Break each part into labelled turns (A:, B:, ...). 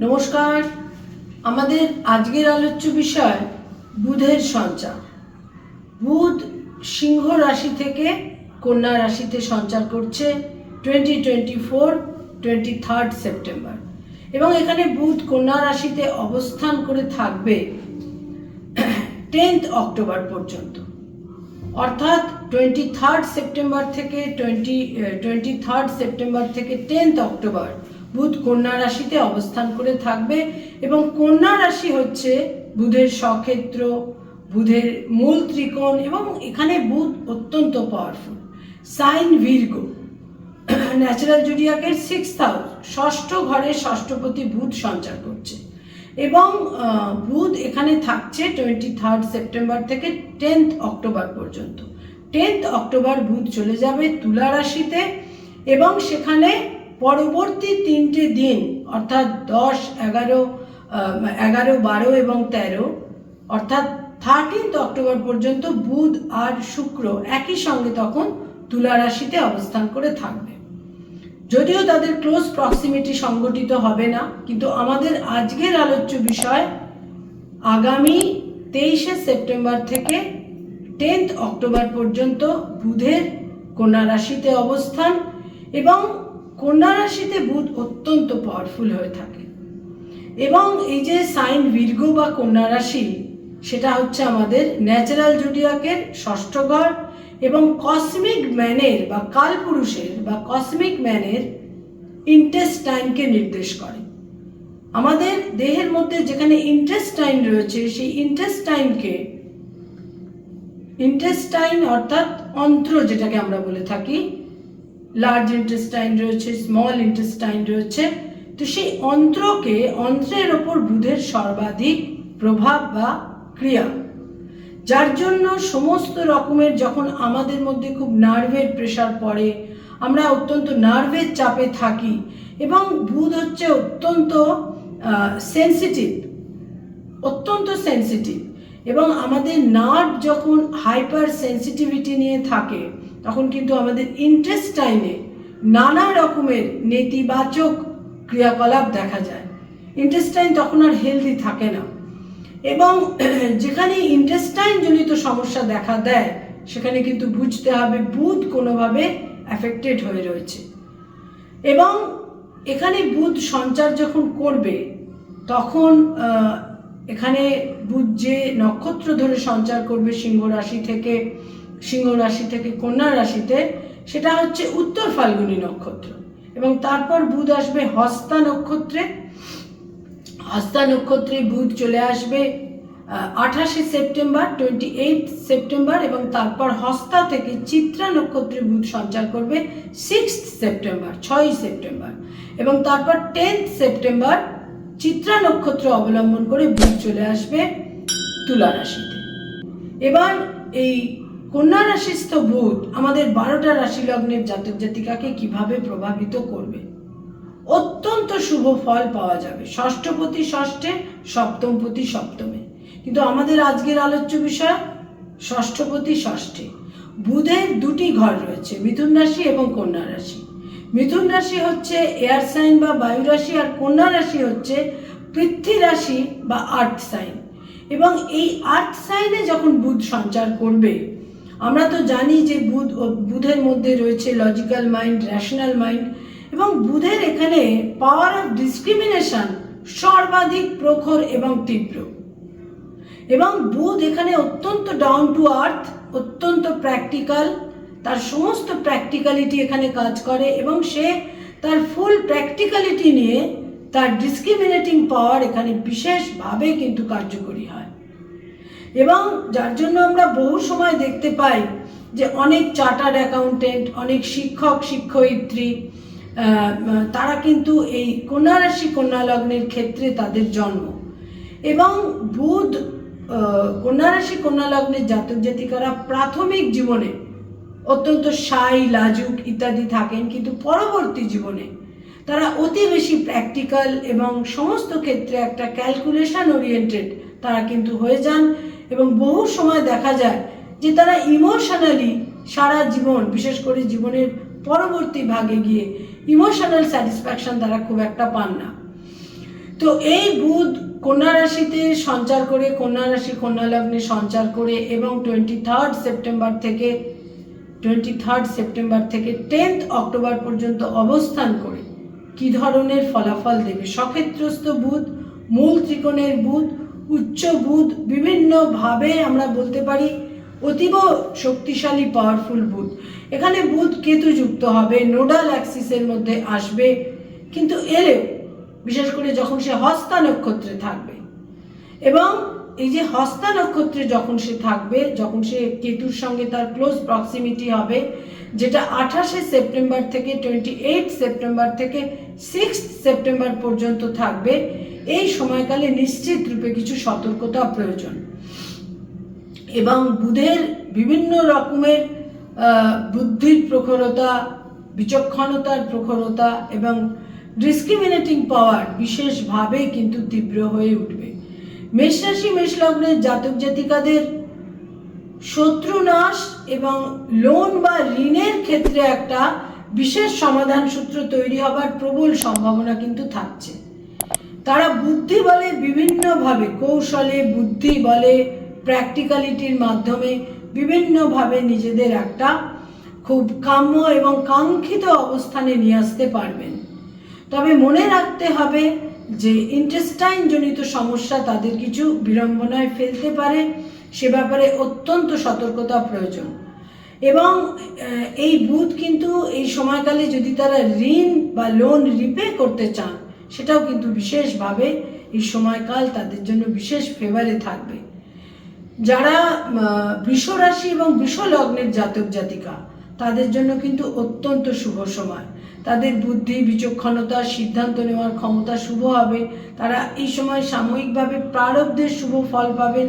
A: নমস্কার। আমাদের আজকের আলোচ্য বিষয় বুধের সঞ্চার। বুধ সিংহ রাশি থেকে কন্যা রাশিতে সঞ্চার করছে 23 সেপ্টেম্বর, এবং এখানে বুধ কন্যা রাশিতে অবস্থান করে থাকবে 10 অক্টোবর পর্যন্ত। অর্থাৎ 23 সেপ্টেম্বর থেকে 10 অক্টোবর বুধ কন্যা রাশিতে অবস্থান করে থাকবে, এবং কন্যা রাশি হচ্ছে বুধের স্বক্ষেত্র, বুধের মূল ত্রিকোণ, এবং এখানে বুধ অত্যন্ত পাওয়ারফুল। সাইন ভির্গো, ন্যাচারাল জুডিয়াকের 6th হাউস, ষষ্ঠ ঘরে ষষ্ঠপতি বুধ সঞ্চার করছে, এবং বুধ এখানে থাকছে 23 সেপ্টেম্বর থেকে 10 অক্টোবর পর্যন্ত। 10 অক্টোবর বুধ চলে যাবে তুলা রাশিতে, এবং সেখানে পরবর্তী 3টে দিন অর্থাৎ 10, 11, 12 এবং 13, অর্থাৎ 13 অক্টোবর পর্যন্ত বুধ আর শুক্র একই সঙ্গে তখন তুলা রাশিতে অবস্থান করে থাকবে। যদিও তাদের ক্লোজ প্রক্সিমিটি সংগঠিত হবে না, কিন্তু আমাদের আজকের আলোচ্য বিষয় আগামী 23 সেপ্টেম্বর থেকে 10 অক্টোবর পর্যন্ত বুধের কন্যা রাশিতে অবস্থান, এবং কন্যা রাশিতে বুধ অত্যন্ত পাওয়ারফুল হয়ে থাকে। এবং এই যে সাইন ভির্গো বা কন্যা রাশি, সেটা হচ্ছে আমাদের ন্যাচারাল জুডিয়াকের ষষ্ঠ ঘর, এবং কসমিক ম্যানের বা কালপুরুষের বা কসমিক ম্যানের ইন্টেস্টাইনকে নির্দেশ করে। আমাদের দেহের মধ্যে যেখানে ইন্টেস্টাইন রয়েছে, সেই ইন্টেস্টাইন অর্থাৎ অন্ত্র যেটাকে আমরা বলে থাকি, লার্জ ইন্টেস্টাইন রয়েছে, স্মল ইন্টেস্টাইন রয়েছে, তো সেই অন্ত্রের ওপর বুধের সর্বাধিক প্রভাব বা ক্রিয়া, যার জন্য সমস্ত রকমের যখন আমাদের মধ্যে খুব নার্ভের প্রেশার পড়ে, আমরা অত্যন্ত নার্ভের চাপে থাকি, এবং বুধ হচ্ছে অত্যন্ত সেন্সিটিভ, এবং আমাদের নার্ভ যখন হাইপার সেন্সিটিভিটি নিয়ে থাকে, তখন কিন্তু আমাদের ইন্টেস্টাইনে নানা রকমের নেতিবাচক ক্রিয়াকলাপ দেখা যায়। ইন্টেস্টাইন তখন আর হেলদি থাকে না, এবং যেখানে ইন্টেস্টাইন জনিত সমস্যা দেখা দেয়, সেখানে কিন্তু বুঝতে হবে বুধ কোনোভাবে অ্যাফেক্টেড হয়ে রয়েছে। এবং এখানে বুধ সঞ্চার যখন করবে, তখন এখানে বুধ যে নক্ষত্র ধরে সঞ্চার করবে সিংহ রাশি থেকে কন্যা রাশিতে, সেটা হচ্ছে উত্তর ফাল্গুনী নক্ষত্র, এবং তারপর বুধ আসবে হস্তা নক্ষত্রে বুধ চলে আসবে 28 সেপ্টেম্বর, এবং তারপর হস্তা থেকে চিত্রা নক্ষত্রে বুধ সঞ্চার করবে 6 সেপ্টেম্বর, এবং তারপর 10 সেপ্টেম্বর চিত্রা নক্ষত্র অবলম্বন করে বুধ চলে আসবে তুলা রাশিতে। এবার এই কন্যা রাশিস্থ বুধ আমাদের 12টা রাশি লগ্নের জাতক জাতিকাকে কিভাবে প্রভাবিত করবে? অত্যন্ত শুভ ফল পাওয়া যাবে। ষষ্ঠপতি ষষ্ঠে, সপ্তমপতি সপ্তমে, কিন্তু আমাদের আজকের আলোচ্য বিষয় ষষ্ঠপতি ষষ্ঠে। বুধের 2টি ঘর রয়েছে, মিথুন রাশি এবং কন্যা রাশি। মিথুন রাশি হচ্ছে এয়ার সাইন বা বায়ু রাশি, আর কন্যা রাশি হচ্ছে পৃথ্বী রাশি বা আর্থ সাইন। এবং এই আর্থ সাইনে যখন বুধ সঞ্চার করবে, আমরা তো জানি যে বুধের মধ্যে রয়েছে লজিক্যাল মাইন্ড, র্যাশনাল মাইন্ড, এবং বুধের এখানে পাওয়ার অফ ডিসক্রিমিনেশন সর্বাধিক প্রখর এবং তীব্র। এবং বুধ এখানে অত্যন্ত ডাউন টু আর্থ, অত্যন্ত প্র্যাকটিক্যাল, তার সমস্ত প্র্যাকটিক্যালিটি এখানে কাজ করে, এবং সে তার ফুল প্র্যাকটিক্যালিটি নিয়ে তার ডিসক্রিমিনেটিং পাওয়ার এখানে বিশেষভাবে কিন্তু কার্যকরী হয়। এবং যার জন্য আমরা বহু সময় দেখতে পাই যে অনেক চার্টার্ড অ্যাকাউন্টেন্ট, অনেক শিক্ষয়িত্রী, তারা কিন্তু এই কন্যা রাশি কন্যা লগ্নের ক্ষেত্রে তাদের জন্ম। এবং বুধ কন্যা রাশি কন্যা লগ্নের জাতক জাতিকারা প্রাথমিক জীবনে অত্যন্ত শাই, লাজুক ইত্যাদি থাকেন, কিন্তু পরবর্তী জীবনে তারা অতি বেশি প্র্যাকটিক্যাল এবং সমস্ত ক্ষেত্রে একটা ক্যালকুলেশন ওরিয়েন্টেড তারা কিন্তু হয়ে যান। এবং বহু সময় দেখা যায় যে তারা ইমোশনালি সারা জীবন, বিশেষ করে জীবনের পরবর্তী ভাগে গিয়ে ইমোশনাল স্যাটিসফ্যাকশন তারা খুব একটা পান না। তো এই বুধ কন্যা রাশিতে সঞ্চার করে, কন্যা রাশি কন্যা লগ্নে সঞ্চার করে এবং 23 সেপ্টেম্বর থেকে 10 অক্টোবর পর্যন্ত অবস্থান করে কি ধরনের ফলাফল দেবে। সক্ষেত্রস্থ বুধ, মূল ত্রিকোণের বুধ, উচ্চ বুধ, বিভিন্নভাবে আমরা বলতে পারি অতীব শক্তিশালী পাওয়ারফুল বুধ। এখানে বুধ কেতু যুক্ত হবে, নোডাল অ্যাক্সিসের মধ্যে আসবে, কিন্তু এলেও বিশেষ করে যখন সে হস্তা নক্ষত্রে থাকবে, এবং এই যে হস্তা নক্ষত্রে যখন সে থাকবে, যখন সে কেতুর সঙ্গে তার ক্লোজ প্রক্সিমিটি হবে, যেটা 28 সেপ্টেম্বর থেকে 28 সেপ্টেম্বর থেকে 6 সেপ্টেম্বর পর্যন্ত থাকবে, এই সময়কালে নিশ্চিত রূপে কিছু সতর্কতা প্রয়োজন। এবং বুধের বিভিন্ন রকমের বুদ্ধির প্রখরতা, বিচক্ষণতার প্রখরতা এবং ডিসক্রিমিনেটিং পাওয়ার বিশেষভাবে কিন্তু তীব্র হয়ে উঠবে। মেষ রাশি মেষ লগ্নের জাতক জাতিকাদের শত্রু নাশ এবং লোন বা ঋণের ক্ষেত্রে একটা বিশেষ সমাধান সূত্র তৈরি হবার প্রবল সম্ভাবনা কিন্তু থাকছে। তারা বুদ্ধি বলে, বিভিন্নভাবে কৌশলে, বুদ্ধি বলে, প্র্যাকটিক্যালিটির মাধ্যমে বিভিন্নভাবে নিজেদের একটা খুব কাম্য এবং কাঙ্ক্ষিত অবস্থানে নিয়ে আসতে পারবেন। তবে মনে রাখতে হবে যে ইন্টেস্টাইন জনিত সমস্যা তাদের কিছু বিড়ম্বনায় ফেলতে পারে, সে ব্যাপারে অত্যন্ত সতর্কতা প্রয়োজন। এবং এই বুধ কিন্তু এই সময়কালে যদি তারা ঋণ বা লোন রিপে করতে চান, সেটাও কিন্তু বিশেষভাবে এই সময়কাল তাদের জন্য বিশেষ ফেভারে থাকবে। যারা বৃষ রাশি এবং বৃষ লগ্নের জাতক জাতিকা, তাদের জন্য কিন্তু অত্যন্ত শুভ সময়। তাদের বুদ্ধি, বিচক্ষণতা, সিদ্ধান্ত নেওয়ার ক্ষমতা শুভ হবে। তারা এই সময় সাময়িকভাবে প্রারব্ধের শুভ ফল পাবেন।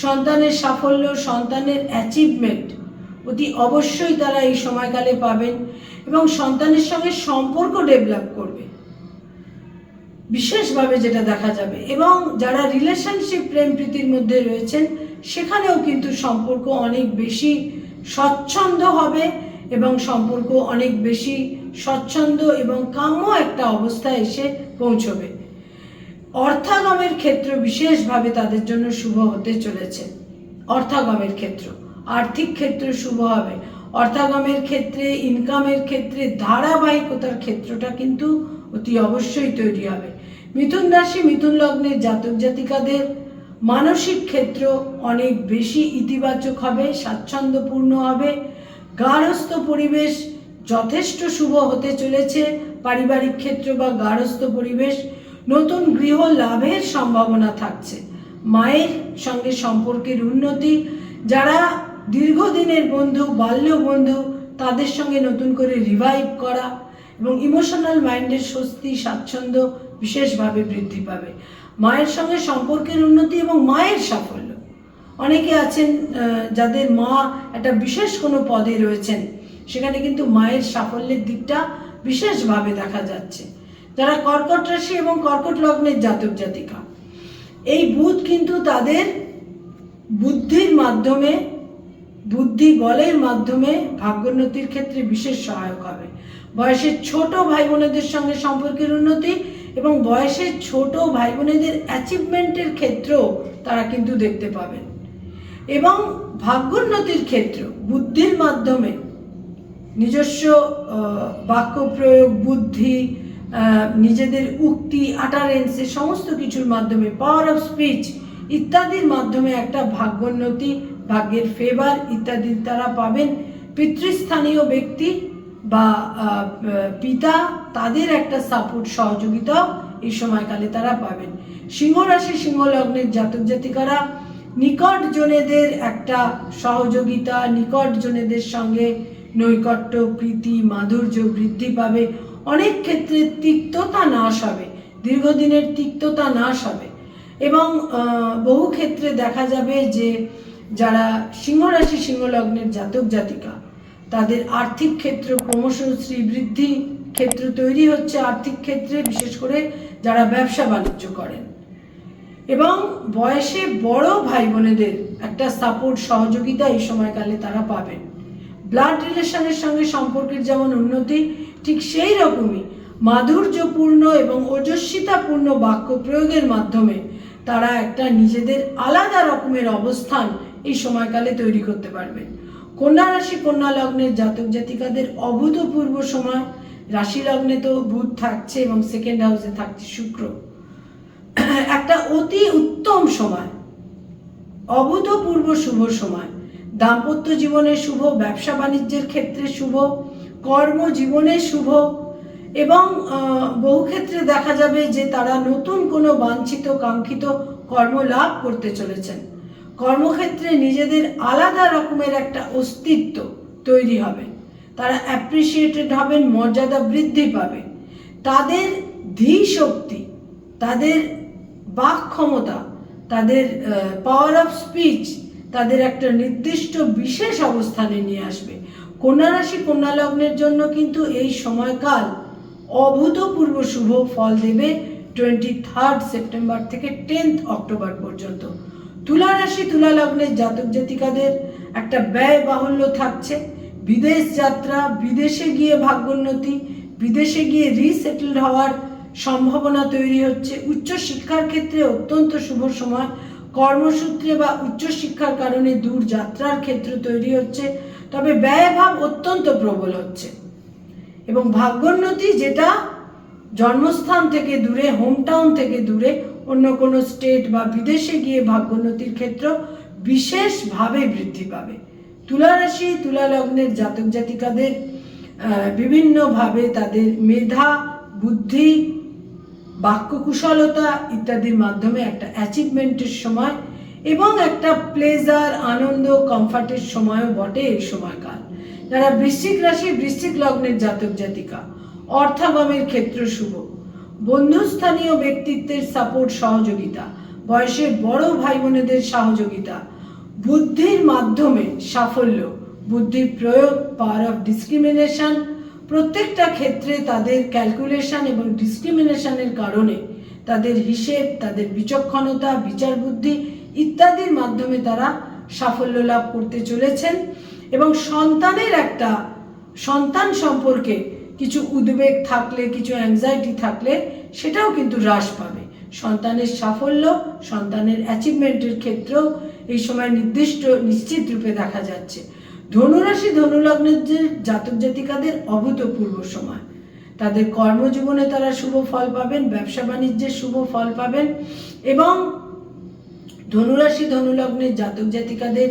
A: সন্তানের সাফল্য, সন্তানের অ্যাচিভমেন্ট অতি অবশ্যই তারা এই সময়কালে পাবেন এবং সন্তানের সঙ্গে সম্পর্ক ডেভেলপ করবে বিশেষভাবে, যেটা দেখা যাবে। এবং যারা রিলেশনশিপ, প্রেম প্রীতির মধ্যে রয়েছেন, সেখানেও কিন্তু সম্পর্ক অনেক বেশি স্বচ্ছন্দ হবে এবং সম্পর্ক অনেক বেশি স্বচ্ছন্দ এবং কাম্য একটা অবস্থায় এসে পৌঁছবে। অর্থাগমের ক্ষেত্র বিশেষভাবে তাদের জন্য শুভ হতে চলেছে। অর্থাগমের ক্ষেত্র, আর্থিক ক্ষেত্র শুভ হবে। অর্থাগমের ক্ষেত্রে, ইনকামের ক্ষেত্রে ধারাবাহিকতার ক্ষেত্রটা কিন্তু অতি অবশ্যই তৈরি হবে। মিথুন রাশি মিথুন লগ্নের জাতক জাতিকাদের মানসিক ক্ষেত্র অনেক বেশি ইতিবাচক হবে, স্বাচ্ছন্দ্যপূর্ণ হবে। গার্হস্থ্য পরিবেশ যথেষ্ট শুভ হতে চলেছে। পারিবারিক ক্ষেত্র বা গার্হস্থ্য পরিবেশ, নতুন গৃহ লাভের সম্ভাবনা থাকছে। মায়ের সঙ্গে সম্পর্কের উন্নতি, যারা দীর্ঘদিনের বন্ধু, বাল্য বন্ধু, তাদের সঙ্গে নতুন করে রিভাইভ করা এবং ইমোশনাল মাইন্ডের স্বস্তি, স্বাচ্ছন্দ্য বিশেষভাবে বৃদ্ধি পাবে। মায়ের সঙ্গে সম্পর্কের উন্নতি এবং মায়ের সাফল্য। অনেকে আছেন যাদের মা একটা বিশেষ কোনো পদে রয়েছেন, সেখানে কিন্তু মায়ের সাফল্যের দিকটা বিশেষভাবে দেখা যাচ্ছে। যারা কর্কট রাশি এবং কর্কট লগ্নের জাতক জাতিকা, এই বুধ কিন্তু তাদের বুদ্ধির মাধ্যমে, বুদ্ধি বলের মাধ্যমে ভাগ্যোন্নতির ক্ষেত্রে বিশেষ সহায়ক হবে। বয়সের ছোট ভাই বোনেদের সঙ্গে সম্পর্কের উন্নতি এবং বয়সের ছোট ভাই বোনেদের অ্যাচিভমেন্টের ক্ষেত্রেও তারা কিন্তু দেখতে পাবেন। এবং ভাগ্যোন্নতির ক্ষেত্র বুদ্ধির মাধ্যমে নিজস্ব বাক্য প্রয়োগ, বুদ্ধি, নিজেদের উক্তি, আটারেন্স, সমস্ত কিছুর মাধ্যমে, পাওয়ার অফ স্পিচ ইত্যাদির মাধ্যমে একটা ভাগ্যোন্নতি, ভাগ্যের ফেভার ইত্যাদি তারা পাবেন। পিতৃস্থানীয় ব্যক্তি বা পিতা, তাদের একটা সাপোর্ট, সহযোগিতাও এই সময়কালে তারা পাবেন। সিংহ রাশি সিংহ লগ্নের জাতক জাতিকারা নিকট জনেদের একটা সহযোগিতা, নিকট জনেদের সঙ্গে নৈকট্য, প্রীতি, মাধুর্য বৃদ্ধি পাবে। অনেক ক্ষেত্রে তিক্ততা নাশ হবে, দীর্ঘদিনের তিক্ততা নাশ হবে। এবং বহু ক্ষেত্রে দেখা যাবে যে যারা সিংহ রাশি সিংহ লগ্নের জাতক জাতিকা, তাদের আর্থিক ক্ষেত্র ক্রমশ শ্রীবৃদ্ধি ক্ষেত্র তৈরি হচ্ছে। আর্থিক ক্ষেত্রে বিশেষ করে যারা ব্যবসা বাণিজ্য করেন, এবং বয়সে বড় ভাই বোনেদের একটা সাপোর্ট, সহযোগিতা এই সময়কালে তারা পাবেন। ব্লাড রিলেশনের সঙ্গে সম্পর্কের যেমন উন্নতি, ঠিক সেই রকমই মাধুর্যপূর্ণ এবং ওজস্বিতাপূর্ণ বাক্য প্রয়োগের মাধ্যমে তারা একটা নিজেদের আলাদা রকমের অবস্থান এই সময়কালে তৈরি করতে পারবেন। কন্যা রাশি কন্যা লগ্নের জাতক জাতিকাদের অভূতপূর্ব সময়। রাশি লগ্নে তো বুধ থাকছে এবং সেকেন্ড হাউসে থাকছে শুক্র। একটা অতি উত্তম সময়, অভূতপূর্ব শুভ সময়। দাম্পত্য জীবনে শুভ, ব্যবসা বাণিজ্যের ক্ষেত্রে শুভ, কর্মজীবনে শুভ এবং বহু ক্ষেত্রে দেখা যাবে যে তারা নতুন কোনো বাঞ্ছিত কাঙ্ক্ষিত কর্ম লাভ করতে চলেছেন। কর্মক্ষেত্রে নিজেদের আলাদা রকমের একটা অস্তিত্ব তৈরি হবে, তারা অ্যাপ্রিসিয়েটেড হবেন, মর্যাদা বৃদ্ধি পাবে। তাদের ধী শক্তি, তাদের বাক ক্ষমতা, তাদের পাওয়ার অফ স্পিচ তাদের একটা নির্দিষ্ট বিশেষ অবস্থানে নিয়ে আসবে। কন্যা রাশি কন্যা লগ্নের জন্য কিন্তু এই সময়কাল অভূতপূর্ব শুভ ফল দেবে 23 সেপ্টেম্বর থেকে 10 অক্টোবর পর্যন্ত। তুলা রাশি তুলা লগ্নের জাতক জাতিকাদের একটা ব্যয় বাহুল্য থাকছে। বিদেশ যাত্রা, বিদেশে গিয়ে ভাগ্যোন্নতি, বিদেশে গিয়ে রিসেটেলড হওয়ার সম্ভাবনা তৈরি হচ্ছে। উচ্চশিক্ষার ক্ষেত্রে অত্যন্ত শুভ সময়। কর্মসূত্রে বা উচ্চশিক্ষার কারণে দূর যাত্রার ক্ষেত্র তৈরি হচ্ছে, তবে ব্যয়ভাব অত্যন্ত প্রবল হচ্ছে। এবং ভাগ্যোন্নতি যেটা জন্মস্থান থেকে দূরে, হোম টাউন থেকে দূরে অন্য কোনো স্টেট বা বিদেশে গিয়ে ভাগ্যোন্নতির ক্ষেত্র বিশেষভাবে বৃদ্ধি পাবে। তুলা রাশি তুলা লগ্নের জাতক জাতিকাদের বিভিন্নভাবে তাদের মেধা, বুদ্ধি, বাক্য কুশলতা ইত্যাদির মাধ্যমে একটা অ্যাচিভমেন্টের সময় এবং একটা প্লেজার, আনন্দ, কমফর্টের সময়ও বটে এই সময়কাল। যারা বৃশ্চিক রাশি বৃশ্চিক লগ্নের জাতক জাতিকা, অর্থাগমের ক্ষেত্র শুভ। বন্ধুস্থানীয় ব্যক্তিত্বের সাপোর্ট, সহযোগিতা, বয়সে বড় ভাই বোনেদের সহযোগিতা, বুদ্ধির মাধ্যমে সাফল্য, বুদ্ধির প্রয়োগ, পাওয়ার অফ ডিসক্রিমিনেশন, প্রত্যেকটা ক্ষেত্রে তাদের ক্যালকুলেশন এবং ডিসক্রিমিনেশনের কারণে তাদের হিসেব, তাদের বিচক্ষণতা, বিচার বুদ্ধি ইত্যাদির মাধ্যমে তারা সাফল্য লাভ করতে চলেছেন। এবং সন্তানের একটা সন্তান সম্পর্কে কিছু উদ্বেগ থাকলে, কিছু অ্যাংজাইটি থাকলে সেটাও কিন্তু হ্রাস পাবে। সন্তানের সাফল্য, সন্তানের অ্যাচিভমেন্টের ক্ষেত্রেও এই সময় নিশ্চিত রূপে দেখা যাচ্ছে। ধনুরাশি ধনুলগ্নের যে জাতক জাতিকাদের অভূতপূর্ব সময়। তাদের কর্মজীবনে তারা শুভ ফল পাবেন, ব্যবসা বাণিজ্যের শুভ ফল পাবেন এবং ধনুরাশি ধনুলগ্নের জাতক জাতিকাদের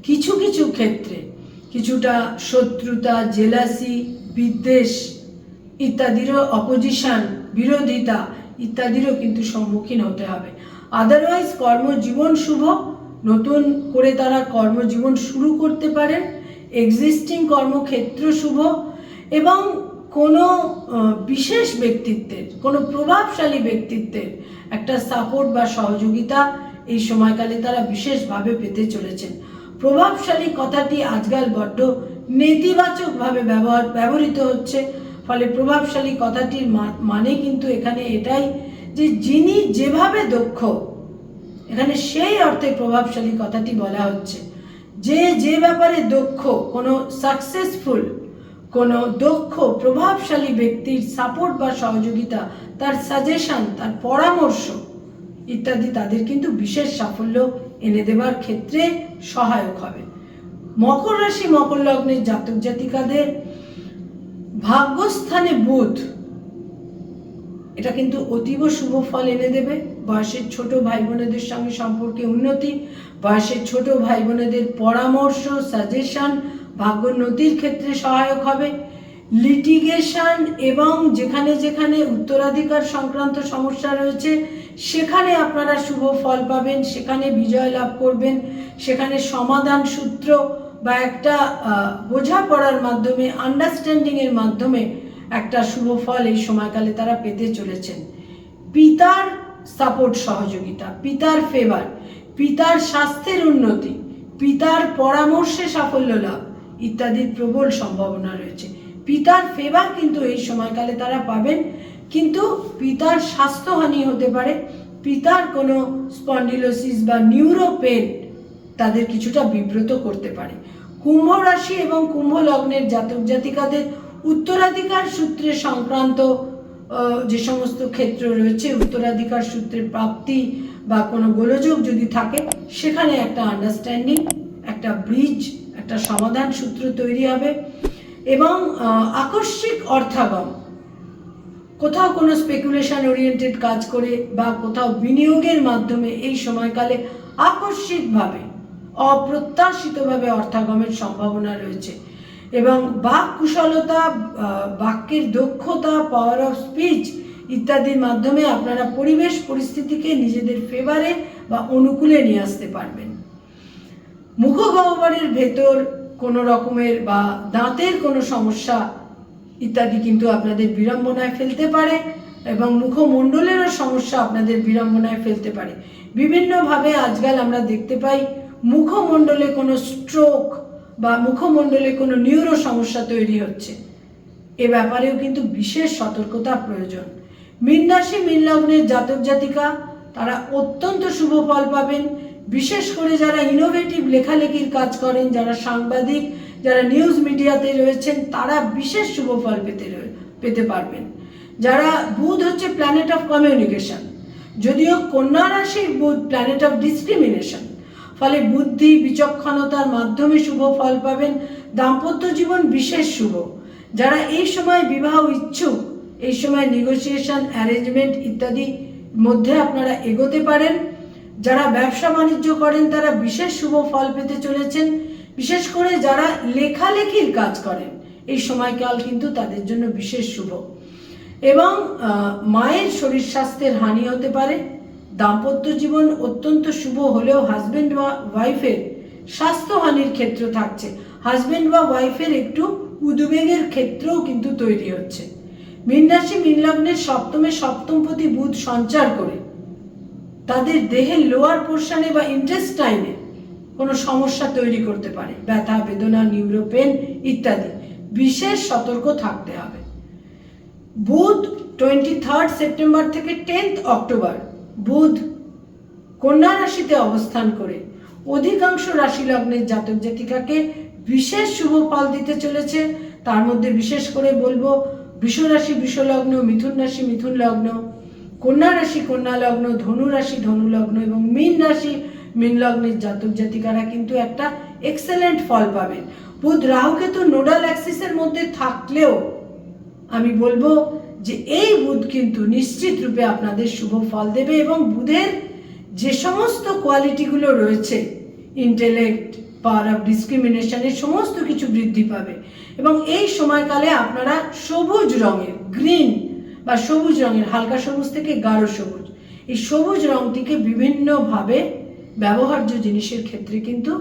A: কিছু কিছু ক্ষেত্রে কিছুটা শত্রুতা, জেলাসি, বিদ্বেষ ইত্যাদিরও, অপোজিশন, বিরোধিতা ইত্যাদিরও কিন্তু সম্মুখীন হতে হবে। আদারওয়াইজ কর্মজীবন শুভ, নতুন করে তারা কর্মজীবন শুরু করতে পারেন। এক্সিস্টিং কর্মক্ষেত্র শুভ এবং কোনো বিশেষ ব্যক্তিত্বের, কোনো প্রভাবশালী ব্যক্তিত্বের একটা সাপোর্ট বা সহযোগিতা এই সময়কালে তারা বিশেষভাবে পেতে চলেছেন। প্রভাবশালী কথাটি আজকাল বড্ড নেতিবাচকভাবে ব্যবহৃত হচ্ছে, ফলে প্রভাবশালী কথাটির মানে কিন্তু এখানে এটাই যে যিনি যেভাবে দক্ষ, এখানে সেই অর্থে প্রভাবশালী কথাটি বলা হচ্ছে। যে ব্যাপারে দক্ষ, কোনো সাকসেসফুল, কোনো দক্ষ প্রভাবশালী ব্যক্তির সাপোর্ট বা সহযোগিতা, তার সাজেশন, তার পরামর্শ ইত্যাদি তাদের কিন্তু বিশেষ সাফল্য এনে দেবার ক্ষেত্রে সহায়ক হবে। মকর রাশি মকর লগ্নের জাতক জাতিকাদের ভাগ্যস্থানে বুধ, এটা কিন্তু অতীব শুভ ফল এনে দেবে। বয়সের ছোট ভাই বোনেদের সঙ্গে সম্পর্কে উন্নতি, বয়সের ছোট ভাই বোনেদের পরামর্শ, সাজেশন ভাগ্যোন্নতির ক্ষেত্রে সহায়ক হবে। লিটিগেশন এবং যেখানে যেখানে উত্তরাধিকার সংক্রান্ত সমস্যা রয়েছে সেখানে আপনারা শুভ ফল পাবেন, সেখানে বিজয় লাভ করবেন, সেখানে সমাধান সূত্র বা একটা বোঝাপড়ার মাধ্যমে, আন্ডারস্ট্যান্ডিংয়ের মাধ্যমে একটা শুভ ফল এই সময়কালে তারা পেতে চলেছেন। পিতার সাপোর্ট, সহযোগিতা, পিতার ফেভার, পিতার স্বাস্থ্যের উন্নতি, পিতার পরামর্শে সাফল্য লাভ ইত্যাদির প্রবল সম্ভাবনা রয়েছে। পিতার ফেভার কিন্তু এই সময়কালে তারা পাবেন, কিন্তু পিতার স্বাস্থ্যহানি হতে পারে, পিতার কোনো স্পন্ডিলোসিস বা নিউরোপেন তাদের কিছুটা বিব্রত করতে পারে। কুম্ভ রাশি এবং কুম্ভ লগ্নের জাতক জাতিকাদের উত্তরাধিকার সূত্রে সংক্রান্ত যে সমস্ত ক্ষেত্র রয়েছে, উত্তরাধিকার সূত্রে প্রাপ্তি বা কোনো গোলযোগ যদি থাকে, সেখানে একটা আন্ডারস্ট্যান্ডিং, একটা ব্রিজ, একটা সমাধান সূত্র তৈরি হবে। এবং আকস্মিক অর্থাগম, কোথাও কোনো স্পেকুলেশন ওরিয়েন্টেড কাজ করে বা কোথাও বিনিয়োগের মাধ্যমে এই সময়কালে আকস্মিকভাবে অপ্রত্যাশিতভাবে অর্থাগমের সম্ভাবনা রয়েছে। এবং বাক কুশলতা, বাক্যের দক্ষতা, পাওয়ার অফ স্পিচ ইত্যাদির মাধ্যমে আপনারা পরিবেশ পরিস্থিতিকে নিজেদের ফেভারে বা অনুকূলে নিয়ে আসতে পারবেন। মুখগহ্বরের ভেতর কোনো রকমের বা দাঁতের কোনো সমস্যা ইত্যাদি কিন্তু আপনাদের বিড়ম্বনায় ফেলতে পারে, এবং মুখমণ্ডলেরও সমস্যা আপনাদের বিড়ম্বনায় ফেলতে পারে। বিভিন্নভাবে আজকাল আমরা দেখতে পাই মুখমণ্ডলে কোনো স্ট্রোক বা মুখমণ্ডলে কোনো নিউরো সমস্যা তৈরি হচ্ছে। এ ব্যাপারেও কিন্তু বিশেষ সতর্কতা প্রয়োজন। মীন রাশি মীন লগ্নের জাতক জাতিকা তারা অত্যন্ত শুভ ফল পাবেন। বিশেষ করে যারা ইনোভেটিভ লেখালেখির কাজ করেন, যারা সাংবাদিক, যারা নিউজ মিডিয়াতে রয়েছেন, তারা বিশেষ শুভ ফল পেতে পারবেন। যারা বুধ হচ্ছে প্ল্যানেট অফ কমিউনিকেশন, যদিও কন্যা রাশির বুধ প্ল্যানেট অফ ডিসক্রিমিনেশন, ফলে বুদ্ধি বিচক্ষণতার মাধ্যমে শুভ ফল পাবেন। দাম্পত্য জীবন বিশেষ শুভ। যারা এই সময় বিবাহ ইচ্ছুক, এই সময় নেগোসিয়েশন, অ্যারেঞ্জমেন্ট ইত্যাদি মধ্যে আপনারা এগোতে পারেন। যারা ব্যবসা বাণিজ্য করেন তারা বিশেষ শুভ ফল পেতে চলেছেন। বিশেষ করে যারা লেখালেখির কাজ করেন, এই সময়কাল কিন্তু তাদের জন্য বিশেষ শুভ। এবং মায়ের শরীর স্বাস্থ্যের হানি হতে পারে। দাম্পত্য জীবন অত্যন্ত শুভ হলেও হাজবেন্ড বা ওয়াইফের স্বাস্থ্যহানির ক্ষেত্র থাকছে। হাজবেন্ড বা ওয়াইফের একটু উদ্বেগের ক্ষেত্রও কিন্তু তৈরি হচ্ছে। মীন রাশি মীন লগ্নের সপ্তমে সপ্তমপতি বুধ সঞ্চার করে তাদের দেহের লোয়ার পোর্শনে বা ইন্টেস্টাইনে কোনো সমস্যা তৈরি করতে পারে, ব্যথা বেদনা, নিউরোপেন ইত্যাদি। বিশেষ সতর্ক থাকতে হবে। বুধ 23 সেপ্টেম্বর থেকে 10 অক্টোবর বুধ কন্যা রাশিতে অবস্থান করে অধিকাংশ রাশি লগ্নের জাতক জাতিকাকে বিশেষ শুভ ফল দিতে চলেছে। তার মধ্যে বিশেষ করে বলবো বৃষ রাশি বৃষ লগ্ন, মিথুন রাশি মিথুন লগ্ন, কন্যা রাশি কন্যা লগ্ন, ধনু রাশি ধনু লগ্ন এবং মীন রাশি মীন লগ্নের জাতক জাতিকারা কিন্তু একটা এক্সেলেন্ট ফল পাবেন। বুধ রাহুকেতু নোডাল অ্যাক্সিসের মধ্যে থাকলেও আমি বলবো যে এই বুধ কিন্তু নিশ্চিত রূপে আপনাদের শুভ ফল দেবে। এবং বুধের যে সমস্ত কোয়ালিটিগুলো রয়েছে, ইন্টেলেক্ট, পাওয়ার অফ ডিসক্রিমিনেশনের সমস্ত কিছু বৃদ্ধি পাবে। এবং এই সময়কালে আপনারা সবুজ রঙের, গ্রিন বা সবুজ রঙের, হালকা সবুজ থেকে গাঢ় সবুজ, এই সবুজ রঙটিকে বিভিন্নভাবে ব্যবহার্য জিনিসের ক্ষেত্রে কিন্তু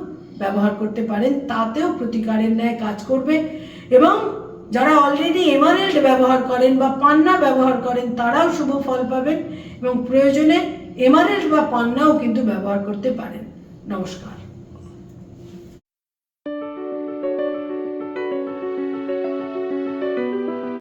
A: ব্যবহার করতে পারেন। তাতেও প্রতিকারের ন্যায় কাজ করবে। এবং যারা অলরেডি এমারেল্ড ব্যবহার করেন বা পান্না ব্যবহার করেন তারাও শুভ ফল পাবেন, এবং প্রয়োজনে এমারেল্ড বা পান্নাও কিন্তু ব্যবহার করতে পারেন। নমস্কার।